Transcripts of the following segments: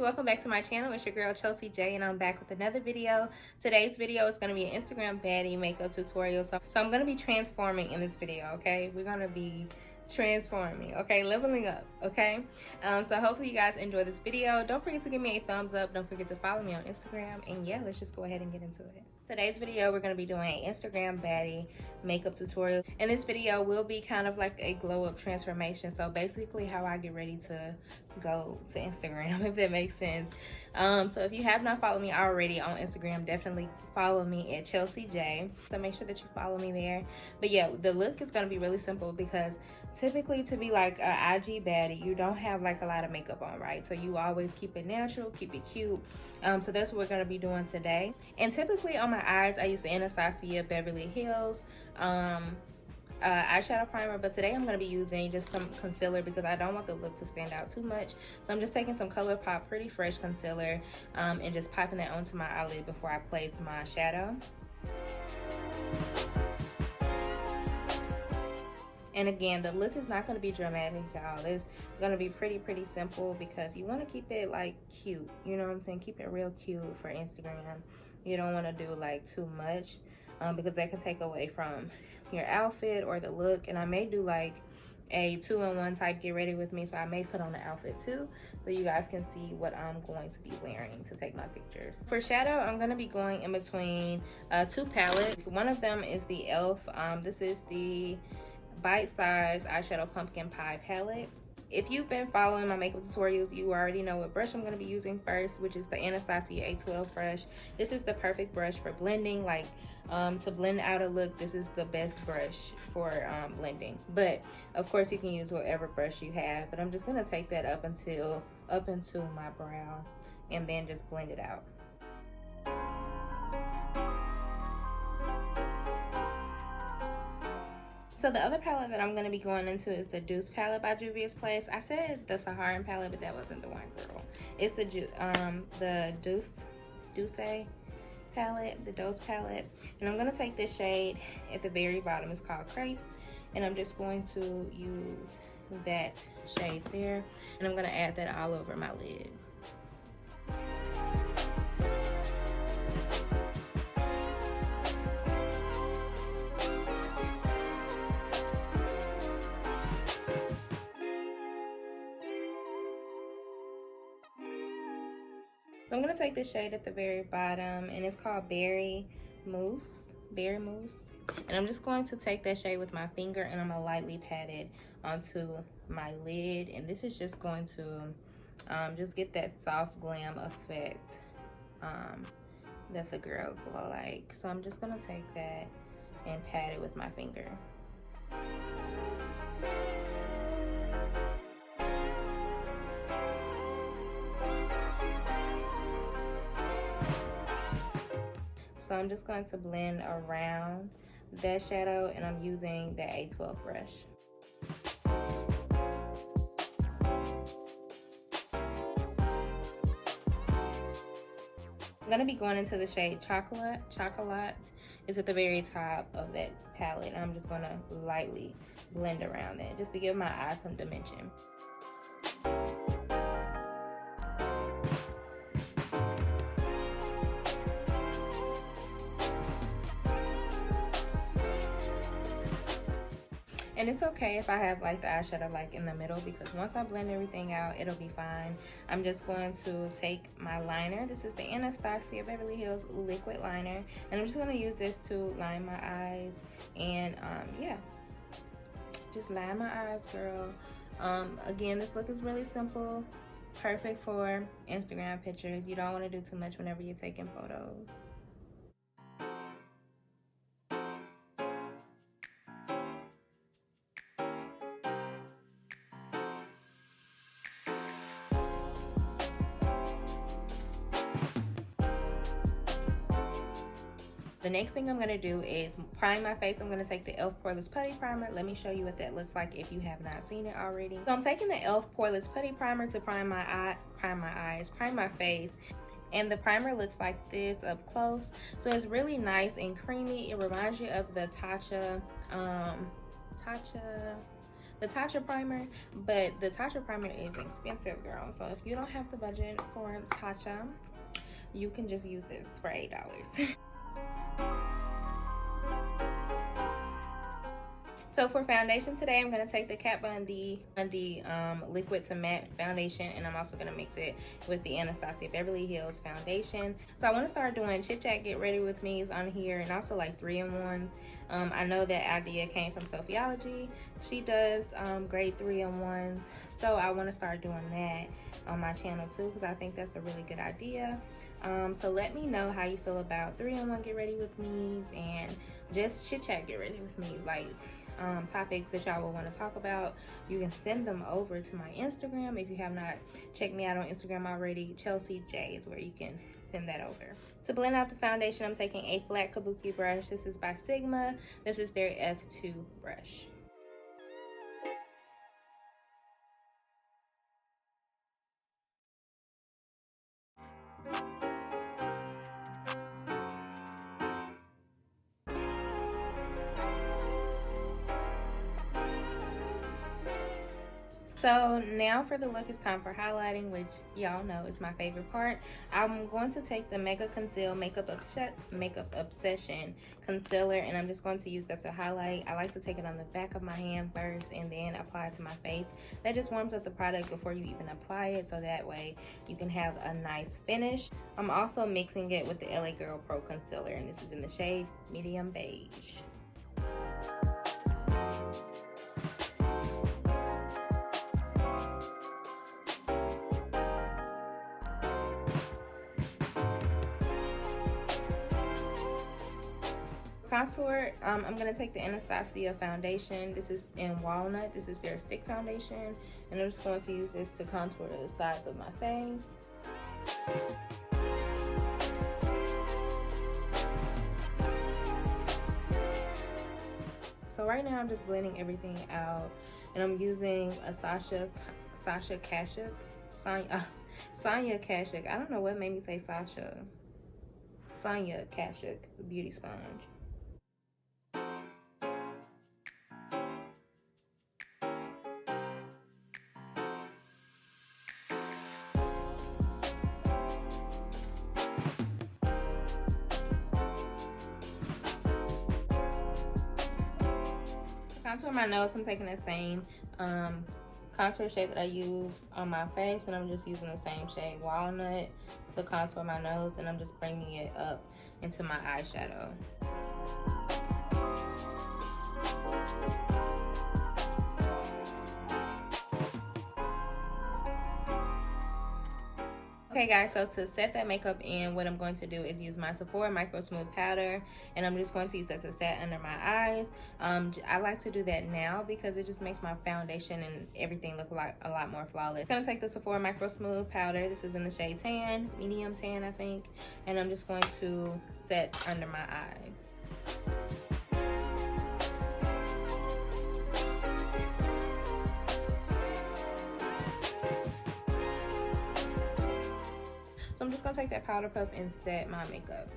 welcome back to my channel. It's your girl Chelsiejayy, and I'm back with another video. Today's video is going to be an Instagram baddie makeup tutorial. So I'm going to be transforming in this video, okay? We're going to be transforming, okay? Leveling up, okay? So hopefully you guys enjoy this video. Don't forget to give me a thumbs up. Don't forget to follow me on Instagram. And yeah, let's just go ahead and get into it. Today's video, we're going to be doing an Instagram baddie makeup tutorial. And this video will be kind of like a glow up transformation. So basically how I get ready to go to Instagram, if that makes sense. So if you have not followed me already on Instagram, definitely follow me at Chelsiejayy. So make sure that you follow me there. But yeah, the look is going to be really simple because typically to be like an IG baddie, you don't have like a lot of makeup on, right? So you always keep it natural, keep it cute. So that's what we're going to be doing today. And typically on my eyes, I use the anastasiabeverlyhills eyeshadow primer, but today I'm going to be using just some concealer because I don't want the look to stand out too much. So I'm just taking some ColourPop Pretty Fresh concealer and just popping that onto my eyelid before I place my shadow. And again, the look is not going to be dramatic, y'all. It's going to be pretty simple because you want to keep it like cute, you know what I'm saying? Keep it real cute for Instagram. You don't want to do like too much because that can take away from your outfit or the look. And I may do like a 2-in-1 type get ready with me, so I may put on the outfit too so you guys can see what I'm going to be wearing to take my pictures. For shadow, I'm going to be going in between two palettes. One of them is the e.l.f. This is the Bite Size Eyeshadow Pumpkin Pie palette. If you've been following my makeup tutorials, you already know what brush I'm going to be using first, which is the Anastasia A12 brush. This is the perfect brush for blending, like to blend out a look. This is the best brush for blending, but of course you can use whatever brush you have. But I'm just going to take that up into my brow and then just blend it out. So the other palette that I'm going to be going into is the Douce palette by Juvias. I said the Saharan palette, but that wasn't the one, girl. It's the douce palette, the Douce palette. And I'm going to take this shade at the very bottom. It's called Crepes. And I'm just going to use that shade there. And I'm going to add that all over my lid. So I'm going to take this shade at the very bottom, and it's called Berry Mousse. And I'm just going to take that shade with my finger, and I'm going to lightly pat it onto my lid. And this is just going to just get that soft glam effect that the girls like. So I'm just going to take that and pat it with my finger. So I'm just going to blend around that shadow, and I'm using the A12 brush. I'm going to be going into the shade Chocolate. It's at the very top of that palette. And I'm just going to lightly blend around that just to give my eye some dimension. And it's okay if I have like the eyeshadow like in the middle, because once I blend everything out, it'll be fine. I'm just going to take my liner. This is the Anastasia Beverly Hills liquid liner, and I'm just going to use this to line my eyes. And yeah, just line my eyes, girl. Again, this look is really simple, perfect for Instagram pictures. You don't want to do too much whenever you're taking photos. The next thing I'm going to do is prime my face. I'm going to take the e.l.f. Poreless Putty Primer. Let me show you what that looks like if you have not seen it already. So I'm taking the e.l.f. Poreless Putty Primer to prime my face. And the primer looks like this up close. So it's really nice and creamy. It reminds you of the the Tatcha primer, but the Tatcha primer is expensive, girl. So if you don't have the budget for Tatcha, you can just use this for $8. So for foundation today, I'm going to take the Kat Von D liquid to matte foundation, and I'm also going to mix it with the Anastasia Beverly Hills foundation. So I want to start doing Chit Chat Get Ready With Me's on here, and also like 3-in-1s. I know that idea came from Chelsiejayy. She does great 3-in-1s. So I want to start doing that on my channel too, because I think that's a really good idea. So let me know how you feel about 3-in-1 Get Ready With Me's and just Chit Chat Get Ready With Me's. Like, topics that y'all will want to talk about, you can send them over to my Instagram. If you have not checked me out on Instagram already, Chelsiejayy is where you can send that over. To blend out the foundation, I'm taking a flat kabuki brush. This is by Sigma. This is their F2 brush. So now for the look, it's time for highlighting, which y'all know is my favorite part. I'm going to take the Mega Conceal Makeup Obsession concealer, and I'm just going to use that to highlight. I like to take it on the back of my hand first and then apply it to my face. That just warms up the product before you even apply it, so that way you can have a nice finish. I'm also mixing it with the LA Girl Pro Concealer, and this is in the shade Medium Beige. Contour, I'm going to take the Anastasia foundation. This is in Walnut. This is their stick foundation. And I'm just going to use this to contour the sides of my face. So right now I'm just blending everything out. And I'm using a Sonia Kashuk. I don't know what made me say Sasha. Sonia Kashuk beauty sponge. Contour my nose, I'm taking the same contour shade that I used on my face, and I'm just using the same shade Walnut to contour my nose, and I'm just bringing it up into my eyeshadow. Okay guys, so to set that makeup in, what I'm going to do is use my Sephora Micro Smooth Powder, and I'm just going to use that to set under my eyes. I like to do that now because it just makes my foundation and everything look like a lot more flawless. I'm going to take the Sephora Micro Smooth Powder. This is in the shade Tan, medium tan I think, and I'm just going to set under my eyes. I'm just gonna take that powder puff and set my makeup.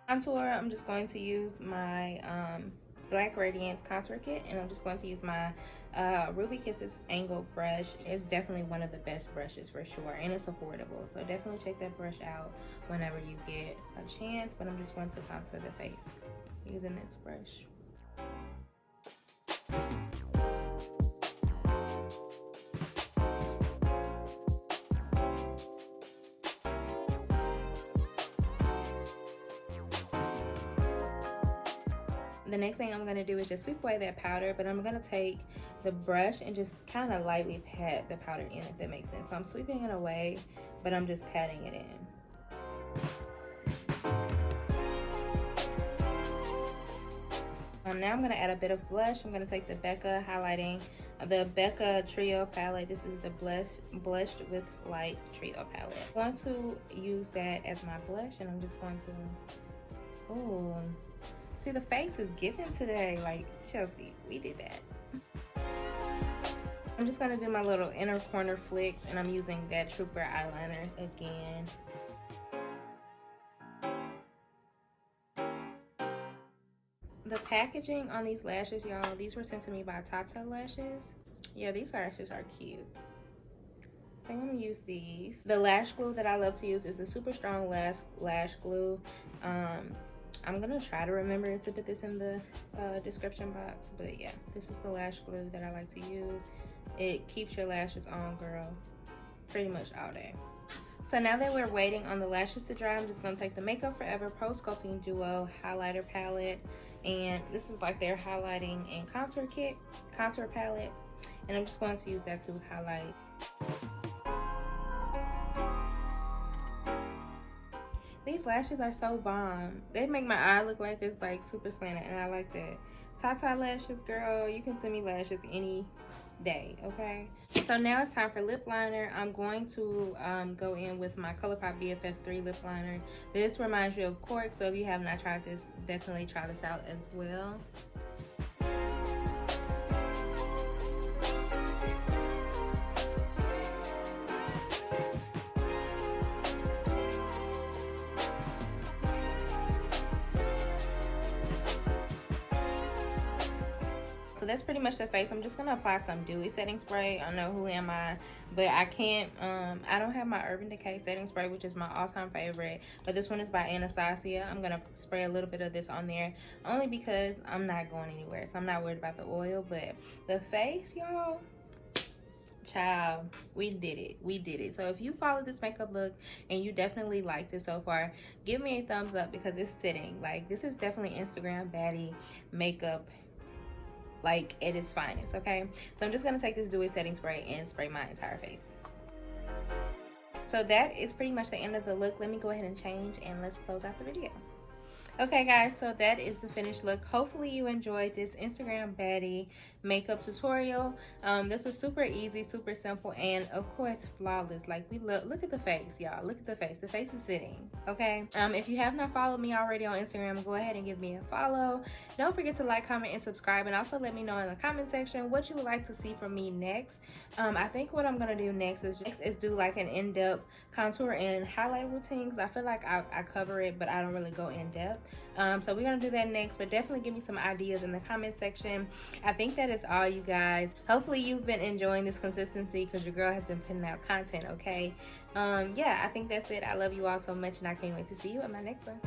Contour, I'm just going to use my Black Radiance contour kit, and I'm just going to use my Ruby Kisses angled brush. It's definitely one of the best brushes for sure, and it's affordable, so definitely check that brush out whenever you get a chance. But I'm just going to contour the face using this brush. The next thing I'm going to do is just sweep away that powder, but I'm going to take the brush and just kind of lightly pat the powder in, if that makes sense. So I'm sweeping it away, but I'm just patting it in. Now I'm going to add a bit of blush. I'm going to take the Becca highlighting, the Becca Trio palette. This is the Blushed with Light Trio palette. I'm going to use that as my blush, and I'm just going to, oh, see, the face is giving today. Like, Chelsea, we did that. I'm just going to do my little inner corner flicks, and I'm using that Trooper eyeliner again. The packaging on these lashes, y'all, these were sent to me by Tata Lashes. Yeah, these lashes are cute. I think I'm gonna use these. The lash glue that I love to use is the Super Strong Lash Glue. I'm gonna try to remember to put this in the description box, but yeah, this is the lash glue that I like to use. It keeps your lashes on, girl, pretty much all day. So now that we're waiting on the lashes to dry, I'm just gonna take the Makeup Forever Pro Sculpting Duo Highlighter Palette, and this is like their highlighting and contour palette, and I'm just going to use that to highlight. These lashes are so bomb. They make my eye look like it's like super slanted, and I like that. Tata Lashes, girl, you can send me lashes any day, okay? So now it's time for lip liner. I'm going to go in with my ColourPop BFF3 lip liner. This reminds you of cork, so if you have not tried this, definitely try this out as well. So that's pretty much the face. I'm just gonna apply some dewy setting spray. I know, who am I, but I can't, I don't have my Urban Decay setting spray, which is my all-time favorite, but this one is by Anastasia. I'm gonna spray a little bit of this on there only because I'm not going anywhere, so I'm not worried about the oil. But the face, y'all, child, we did it. So if you follow this makeup look and you definitely liked it so far, give me a thumbs up, because it's sitting. Like, this is definitely Instagram baddie makeup, like at its finest, okay? So I'm just gonna take this dewy setting spray and spray my entire face. So that is pretty much the end of the look. Let me go ahead and change, and let's close out the video. Okay guys, so that is the finished look. Hopefully you enjoyed this Instagram baddie makeup tutorial. This was super easy, super simple, and of course flawless. Like, we look at the face, y'all. Look at the face. The face is sitting, okay? If you have not followed me already on Instagram, go ahead and give me a follow. Don't forget to like, comment, and subscribe, and also let me know in the comment section what you would like to see from me next. I think what I'm gonna do next is do like an in-depth contour and highlight routines. I feel like I cover it, but I don't really go in depth. So we're gonna do that next, but definitely give me some ideas in the comment section. I think that is all, you guys. Hopefully you've been enjoying this consistency, because your girl has been putting out content, okay? Yeah, I think that's it. I love you all so much, and I can't wait to see you in my next one.